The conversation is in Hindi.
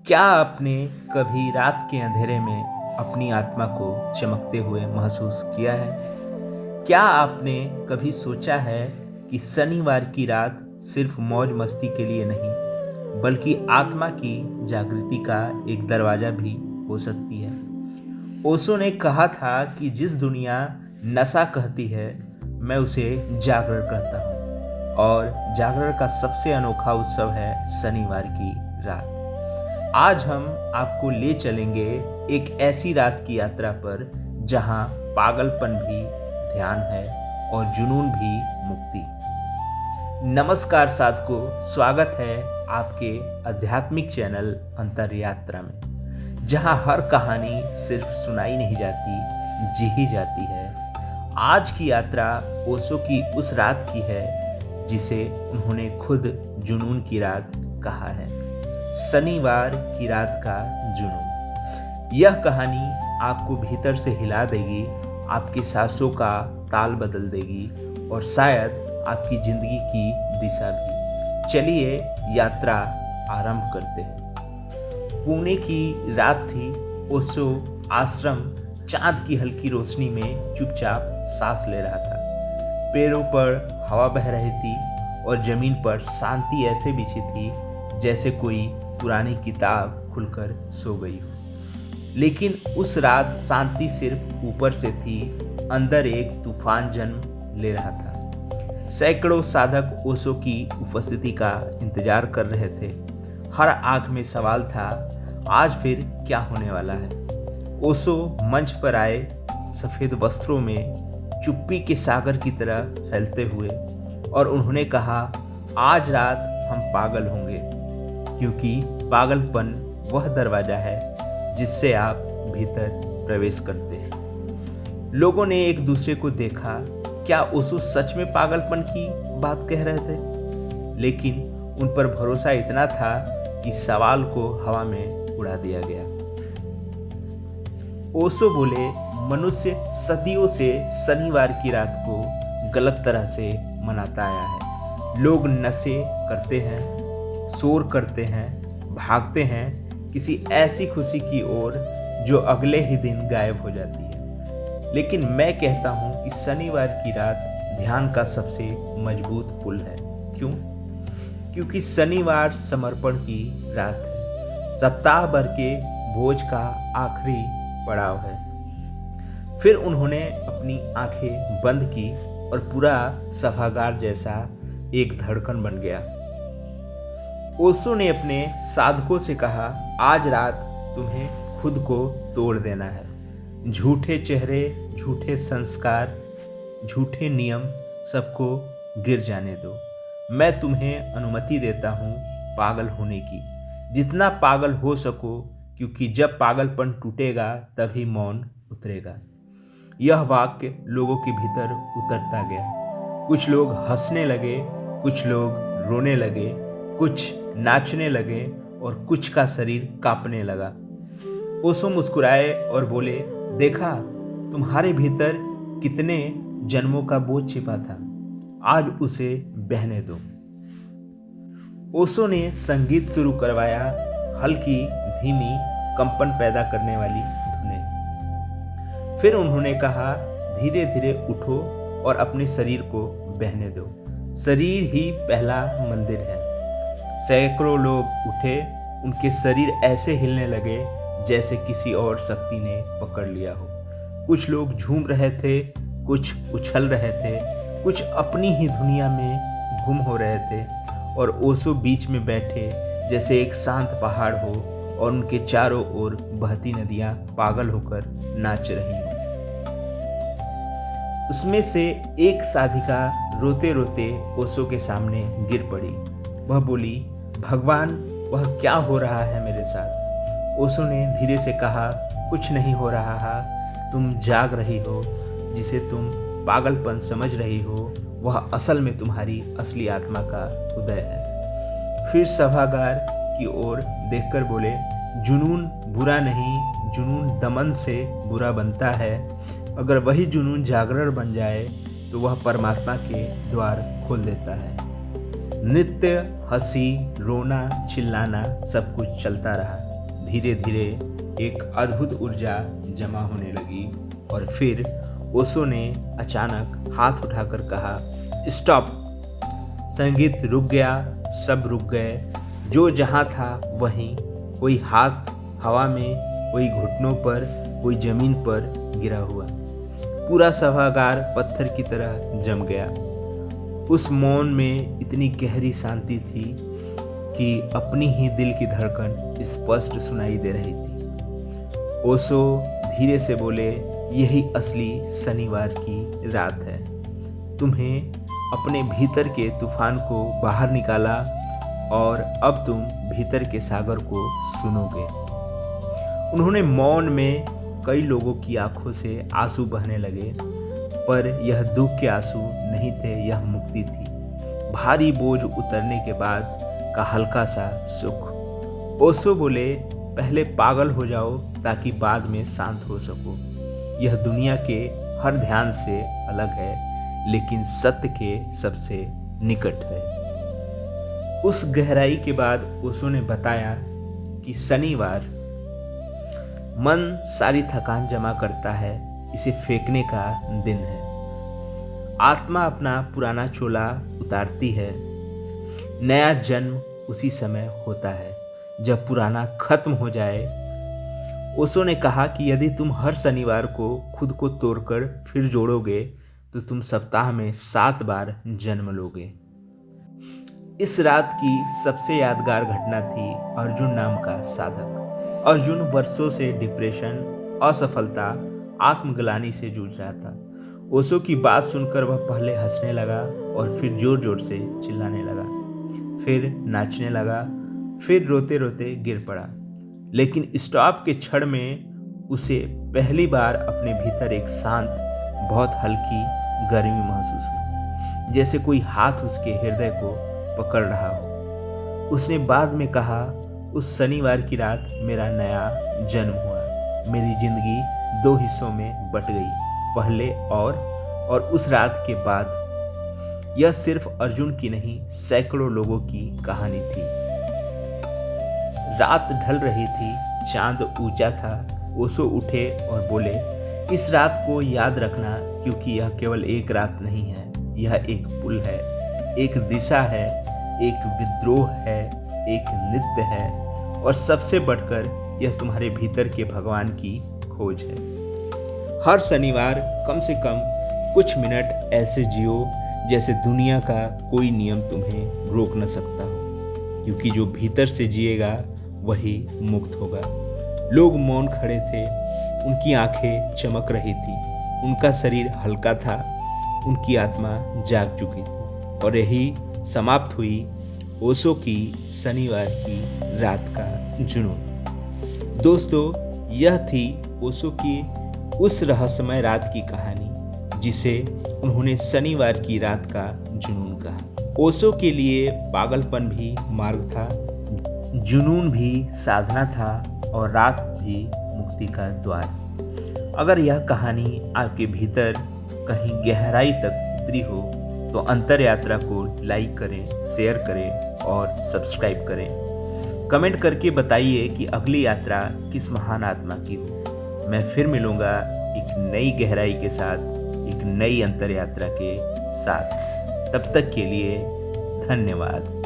क्या आपने कभी रात के अंधेरे में अपनी आत्मा को चमकते हुए महसूस किया है? क्या आपने कभी सोचा है कि शनिवार की रात सिर्फ मौज मस्ती के लिए नहीं, बल्कि आत्मा की जागृति का एक दरवाजा भी हो सकती है? ओशो ने कहा था कि जिस दुनिया नशा कहती है, मैं उसे जागरण कहता हूँ, और जागरण का सबसे अनोखा उत्सव है शनिवार की रात। आज हम आपको ले चलेंगे एक ऐसी रात की यात्रा पर जहां पागलपन भी ध्यान है और जुनून भी मुक्ति। नमस्कार साथियों, स्वागत है आपके आध्यात्मिक चैनल अंतर यात्रा में, जहां हर कहानी सिर्फ सुनाई नहीं जाती, जी ही जाती है। आज की यात्रा ओशो की उस रात की है जिसे उन्होंने खुद जुनून की रात कहा है। शनिवार की रात का जुनून। यह कहानी आपको भीतर से हिला देगी, आपकी सांसों का ताल बदल देगी और शायद आपकी जिंदगी की दिशा भी। चलिए यात्रा आरंभ करते हैं। पुणे की रात थी। ओशो आश्रम चांद की हल्की रोशनी में चुपचाप सांस ले रहा था। पैरों पर हवा बह रही थी और जमीन पर शांति ऐसे बिछी थी जैसे कोई पुरानी किताब खुलकर सो गई हो। लेकिन उस रात शांति सिर्फ ऊपर से थी, अंदर एक तूफान जन्म ले रहा था। सैकड़ों साधक ओशो की उपस्थिति का इंतजार कर रहे थे। हर आंख में सवाल था, आज फिर क्या होने वाला है? ओशो मंच पर आए, सफेद वस्त्रों में चुप्पी के सागर की तरह फैलते हुए, और उन्होंने कहा, आज रात हम पागल होंगे, क्योंकि पागलपन वह दरवाजा है जिससे आप भीतर प्रवेश करते हैं। लोगों ने एक दूसरे को देखा। क्या ओशो सच में पागलपन की बात कह रहे थे? लेकिन उन पर भरोसा इतना था कि सवाल को हवा में उड़ा दिया गया। ओशो बोले, मनुष्य सदियों से शनिवार की रात को गलत तरह से मनाता आया है। लोग नशे करते हैं, शोर करते हैं, भागते हैं किसी ऐसी खुशी की ओर जो अगले ही दिन गायब हो जाती है। लेकिन मैं कहता हूं कि शनिवार की रात ध्यान का सबसे मजबूत पुल है। क्यों? क्योंकि शनिवार समर्पण की रात है। सप्ताह भर के बोझ का आखिरी पड़ाव है। फिर उन्होंने अपनी आंखें बंद की और पूरा सभागार जैसा एक धड़कन बन गया। ओशो ने अपने साधकों से कहा, आज रात तुम्हें खुद को तोड़ देना है। झूठे चेहरे, झूठे संस्कार, झूठे नियम, सबको गिर जाने दो। मैं तुम्हें अनुमति देता हूँ पागल होने की, जितना पागल हो सको, क्योंकि जब पागलपन टूटेगा तभी मौन उतरेगा। यह वाक्य लोगों के भीतर उतरता गया। कुछ लोग हंसने लगे, कुछ लोग रोने लगे, कुछ नाचने लगे और कुछ का शरीर कांपने लगा। ओशो मुस्कुराए और बोले, देखा तुम्हारे भीतर कितने जन्मों का बोझ छिपा था, आज उसे बहने दो। ओशो ने संगीत शुरू करवाया, हल्की धीमी कंपन पैदा करने वाली धुनें। फिर उन्होंने कहा, धीरे धीरे उठो और अपने शरीर को बहने दो। शरीर ही पहला मंदिर है। सैकड़ों लोग उठे। उनके शरीर ऐसे हिलने लगे जैसे किसी और शक्ति ने पकड़ लिया हो। कुछ लोग झूम रहे थे, कुछ उछल रहे थे, कुछ अपनी ही दुनिया में गुम हो रहे थे, और ओशो बीच में बैठे जैसे एक शांत पहाड़ हो और उनके चारों ओर बहती नदियां पागल होकर नाच रही हों। उसमें से एक साधिका रोते रोते ओशो के सामने गिर पड़ी। वह बोली, भगवान, वह क्या हो रहा है मेरे साथ? ओशो ने धीरे से कहा, कुछ नहीं हो रहा है, तुम जाग रही हो। जिसे तुम पागलपन समझ रही हो, वह असल में तुम्हारी असली आत्मा का उदय है। फिर सभागार की ओर देखकर बोले, जुनून बुरा नहीं, जुनून दमन से बुरा बनता है। अगर वही जुनून जागरण बन जाए तो वह परमात्मा के द्वार खोल देता है। नृत्य, हंसी, रोना, चिल्लाना, सब कुछ चलता रहा। धीरे धीरे एक अद्भुत ऊर्जा जमा होने लगी और फिर ओशो ने अचानक हाथ उठाकर कहा, स्टॉप। संगीत रुक गया, सब रुक गए। जो जहाँ था वहीं, कोई हाथ हवा में, कोई घुटनों पर, कोई जमीन पर गिरा हुआ। पूरा सभागार पत्थर की तरह जम गया। उस मौन में इतनी गहरी शांति थी कि अपनी ही दिल की धड़कन स्पष्ट सुनाई दे रही थी। ओशो धीरे से बोले, यही असली शनिवार की रात है। तुम्हें अपने भीतर के तूफान को बाहर निकाला और अब तुम भीतर के सागर को सुनोगे। उन्होंने मौन में कई लोगों की आंखों से आंसू बहने लगे, पर यह दुख के आंसू नहीं थे, यह मुक्ति थी। भारी बोझ उतरने के बाद का हल्का सा सुख। ओशो बोले, पहले पागल हो जाओ ताकि बाद में शांत हो सको। यह दुनिया के हर ध्यान से अलग है, लेकिन सत्य के सबसे निकट है। उस गहराई के बाद ओशो ने बताया कि शनिवार मन सारी थकान जमा करता है, इसे फेंकने का दिन है। आत्मा अपना पुराना चोला उतारती है। नया जन्म उसी समय होता है जब पुराना खत्म हो जाए। ओशो ने कहा कि यदि तुम हर शनिवार को खुद को तोड़कर फिर जोड़ोगे तो तुम सप्ताह में 7 बार जन्म लोगे। इस रात की सबसे यादगार घटना थी अर्जुन नाम का साधक। अर्जुन वर्षों से डिप्रेशन, असफलता, आत्मग्लानि से जूझ रहा था। ओशो की बात सुनकर वह पहले हंसने लगा और फिर जोर जोर से चिल्लाने लगा, फिर नाचने लगा, फिर रोते रोते गिर पड़ा। लेकिन स्टॉप के क्षण में उसे पहली बार अपने भीतर एक शांत, बहुत हल्की गर्मी महसूस हुई, जैसे कोई हाथ उसके हृदय को पकड़ रहा हो। उसने बाद में कहा, उस शनिवार की रात मेरा नया जन्म हुआ। मेरी जिंदगी 2 हिस्सों में बट गई, पहले और उस रात के बाद। यह सिर्फ अर्जुन की नहीं, सैकड़ों लोगों की कहानी थी। रात ढल रही थी, चांद ऊंचा था। ओशो उठे और बोले, इस रात को याद रखना, क्योंकि यह केवल एक रात नहीं है, यह एक पुल है, एक दिशा है, एक विद्रोह है, एक नृत्य है, और सबसे बढ़कर यह तुम्हारे भीतर के भगवान की खोज है। हर शनिवार कम से कम कुछ मिनट ऐसे जियो जैसे दुनिया का कोई नियम तुम्हें रोक न सकता हो, क्योंकि जो भीतर से जिएगा वही मुक्त होगा। लोग मौन खड़े थे, उनकी आंखें चमक रही थी, उनका शरीर हल्का था, उनकी आत्मा जाग चुकी थी। और यही समाप्त हुई ओशो की शनिवार की रात का जुनून। दोस्तों, यह थी ओशो की उस रहस्यमय रात की कहानी जिसे उन्होंने शनिवार की रात का जुनून कहा। ओशो के लिए पागलपन भी मार्ग था, जुनून भी साधना था, और रात भी मुक्ति का द्वार। अगर यह कहानी आपके भीतर कहीं गहराई तक उतरी हो तो अंतर यात्रा को लाइक करें, शेयर करें और सब्सक्राइब करें। कमेंट करके बताइए कि अगली यात्रा किस महान आत्मा की हो। मैं फिर मिलूंगा एक नई गहराई के साथ, एक नई अंतर यात्रा के साथ। तब तक के लिए धन्यवाद।